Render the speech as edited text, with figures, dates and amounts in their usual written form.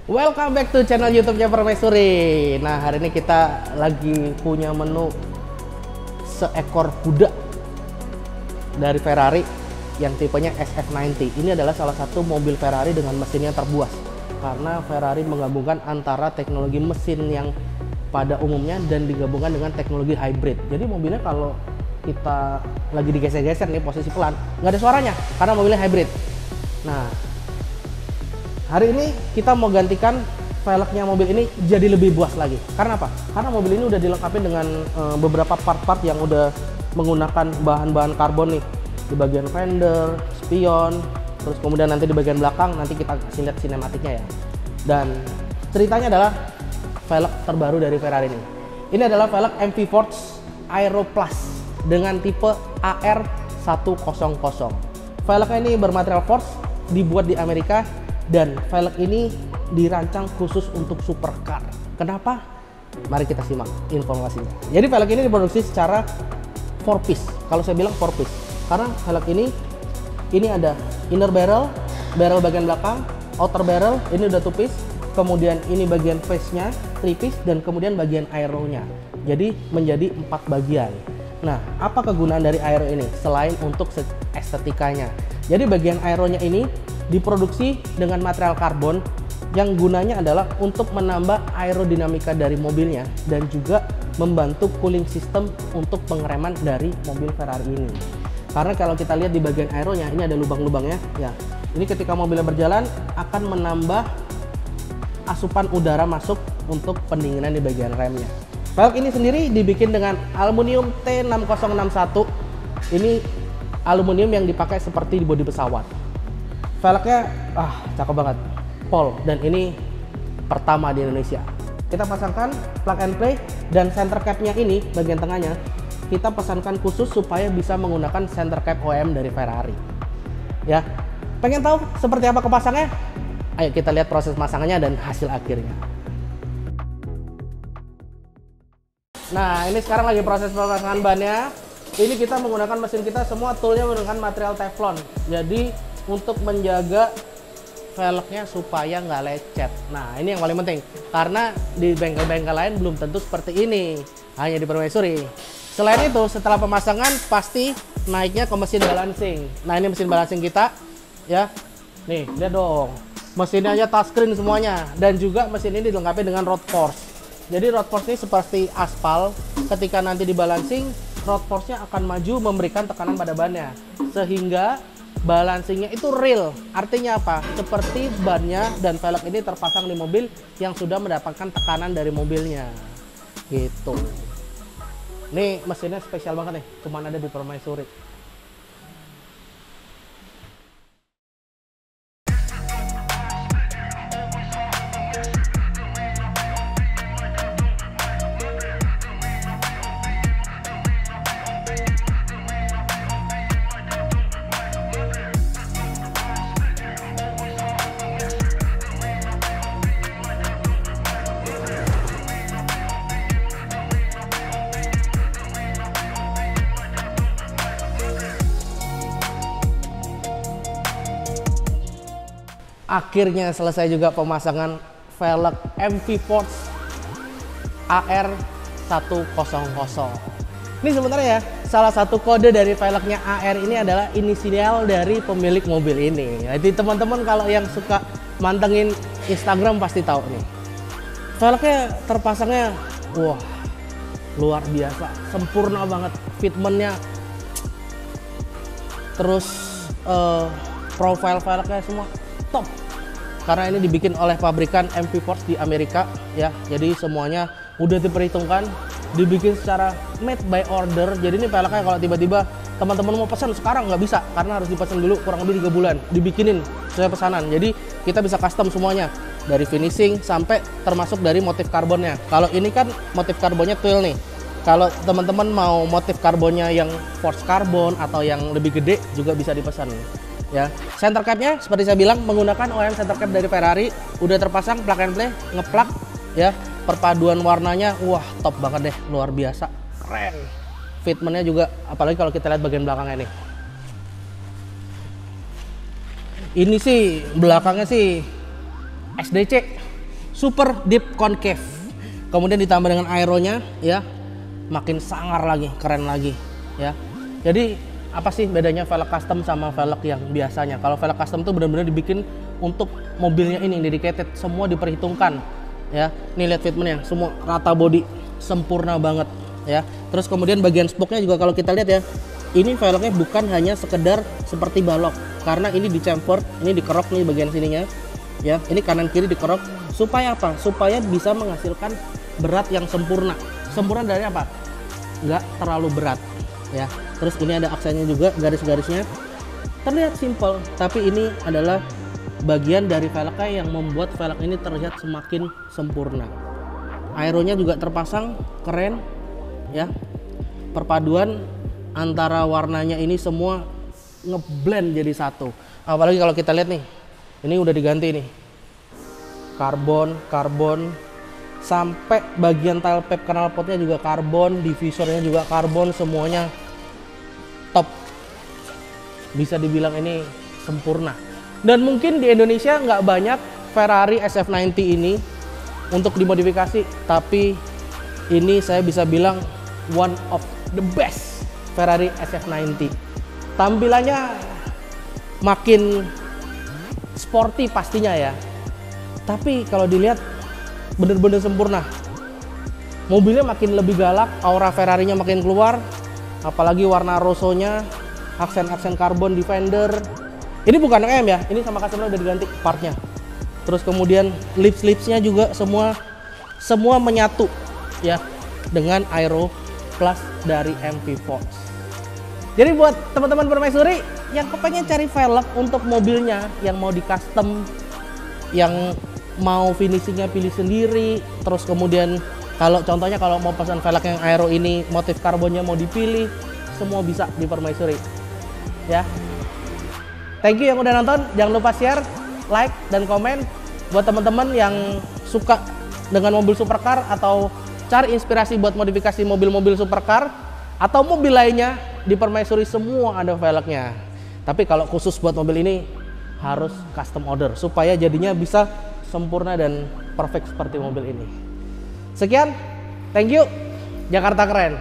Welcome back to channel YouTube-nya Permaisuri. Nah, hari ini kita lagi punya menu seekor kuda dari Ferrari yang tipenya SF90. Ini adalah salah satu mobil Ferrari dengan mesin yang terbuas, karena Ferrari menggabungkan antara teknologi mesin yang pada umumnya dan digabungkan dengan teknologi hybrid. Jadi mobilnya kalau kita lagi digeser-geser nih posisi pelan, nggak ada suaranya karena mobilnya hybrid. Nah, hari ini kita mau gantikan velgnya mobil ini jadi lebih buas lagi. Karena apa? Karena mobil ini udah dilengkapi dengan beberapa part-part yang udah menggunakan bahan-bahan karbon nih. Di bagian fender, spion, terus kemudian nanti di bagian belakang nanti kita kasih lihat sinematiknya ya. Dan ceritanya adalah velg terbaru dari Ferrari ini. Ini adalah velg MV Force Aero Plus dengan tipe AR100. Velgnya ini bermaterial Force, dibuat di Amerika, dan velg ini dirancang khusus untuk supercar. Kenapa? Mari kita simak informasinya. Jadi velg ini diproduksi secara 4 piece. Kalau saya bilang 4 piece, karena velg ini ada inner barrel, barrel bagian belakang, outer barrel ini udah 2 piece, kemudian ini bagian face-nya 3 piece, dan kemudian bagian aero-nya. Jadi menjadi 4 bagian. Nah, apa kegunaan dari aero ini selain untuk estetikanya? Jadi bagian aero-nya ini diproduksi dengan material karbon yang gunanya adalah untuk menambah aerodinamika dari mobilnya dan juga membantu cooling system untuk pengereman dari mobil Ferrari ini. Karena kalau kita lihat di bagian aeronya ini ada lubang-lubangnya ya. Ini ketika mobilnya berjalan akan menambah asupan udara masuk untuk pendinginan di bagian remnya. Velg ini sendiri dibikin dengan aluminium T6061. Ini aluminium yang dipakai seperti di bodi pesawat. Velgnya cakep banget, Pol, dan ini pertama di Indonesia. Kita pasangkan plug and play, dan center cap-nya ini bagian tengahnya kita pesankan khusus supaya bisa menggunakan center cap OEM dari Ferrari. Ya, pengen tahu seperti apa kepasangnya? Ayo kita lihat proses pemasangannya dan hasil akhirnya. Nah, ini sekarang lagi proses pemasangan bannya. Ini kita menggunakan mesin kita semua toolnya menggunakan material Teflon. Jadi untuk menjaga velgnya supaya nggak lecet. Nah, ini yang paling penting karena di bengkel-bengkel lain belum tentu seperti ini, hanya di Permaisuri. Selain itu, setelah pemasangan pasti naiknya ke mesin balancing. Nah, ini mesin balancing kita ya. Nih, lihat dong, mesinnya aja touchscreen semuanya, dan juga mesin ini dilengkapi dengan road force. Jadi road force ini seperti aspal, ketika nanti dibalancing road force-nya akan maju memberikan tekanan pada bannya sehingga balancingnya itu real. Artinya apa? Seperti bannya dan velg ini terpasang di mobil yang sudah mendapatkan tekanan dari mobilnya. Gitu. Nih mesinnya spesial banget nih, cuman ada di Permaisuri. Akhirnya selesai juga pemasangan velg MV Force AR100. Ini sebenarnya ya, salah satu kode dari velgnya AR ini adalah inisial dari pemilik mobil ini. Jadi teman-teman kalau yang suka mantengin Instagram pasti tahu nih. Velgnya terpasangnya, wah, luar biasa, sempurna banget, fitmentnya. Terus profile velgnya semua top. Karena ini dibikin oleh pabrikan MV Force di Amerika ya. Jadi semuanya udah diperhitungkan, dibikin secara made by order. Jadi ini velgnya kalau tiba-tiba teman-teman mau pesan sekarang nggak bisa, karena harus dipesan dulu kurang lebih 3 bulan dibikinin sesuai pesanan. Jadi kita bisa custom semuanya, dari finishing sampai termasuk dari motif karbonnya. Kalau ini kan motif karbonnya twill nih. Kalau teman-teman mau motif karbonnya yang force carbon atau yang lebih gede juga bisa dipesan. Ya, center cap-nya seperti saya bilang menggunakan OEM center cap dari Ferrari, udah terpasang plug and play, ngeplak ya. Perpaduan warnanya wah top banget deh, luar biasa, keren. Fitmentnya juga, apalagi kalau kita lihat bagian belakangnya nih. Ini sih belakangnya sih SDC super deep concave. Kemudian ditambah dengan aeronya ya, makin sangar lagi, keren lagi ya. Jadi apa sih bedanya velg custom sama velg yang biasanya? Kalau velg custom tuh benar-benar dibikin untuk mobilnya ini dedicated, semua diperhitungkan ya. Nih lihat fitmentnya, semua rata body, sempurna banget ya. Terus kemudian bagian spoknya juga kalau kita lihat ya, ini velgnya bukan hanya sekedar seperti balok, karena ini di chamfer, ini dikerok nih bagian sininya ya. Ini kanan kiri dikerok supaya apa? Supaya bisa menghasilkan berat yang sempurna. Sempurna dari apa? Nggak terlalu berat ya. Terus ini ada aksennya juga, garis-garisnya terlihat simple, tapi ini adalah bagian dari velgnya yang membuat velg ini terlihat semakin sempurna. Aeronya juga terpasang, keren ya. Perpaduan antara warnanya ini semua ngeblend jadi satu. Apalagi kalau kita lihat nih, ini udah diganti nih, karbon, sampai bagian tailpipe knalpotnya juga karbon, divisornya juga karbon, semuanya top. Bisa dibilang ini sempurna. Dan mungkin di Indonesia nggak banyak Ferrari SF90 ini untuk dimodifikasi, tapi ini saya bisa bilang one of the best Ferrari SF90. Tampilannya makin sporty pastinya ya, tapi kalau dilihat bener-bener sempurna. Mobilnya makin lebih galak, aura Ferrarinya makin keluar, apalagi warna rosonya, aksen-aksen karbon di fender. Ini bukan M ya, ini sama customer udah diganti partnya. Terus kemudian lips-lipsnya juga semua menyatu ya dengan aero plus dari MV Force. Jadi buat teman-teman permaisuri yang kepengen cari velg untuk mobilnya, yang mau di custom, yang mau finishingnya pilih sendiri, terus kemudian kalau contohnya kalau mau pesan velg yang aero ini motif karbonnya mau dipilih, semua bisa di permaisuri ya. Thank you yang udah nonton, jangan lupa share, like, dan komen. Buat teman-teman yang suka dengan mobil supercar atau cari inspirasi buat modifikasi mobil-mobil supercar atau mobil lainnya, di permaisuri semua ada velgnya. Tapi kalau khusus buat mobil ini harus custom order supaya jadinya bisa sempurna dan perfect seperti mobil ini. Sekian, thank you, Jakarta keren.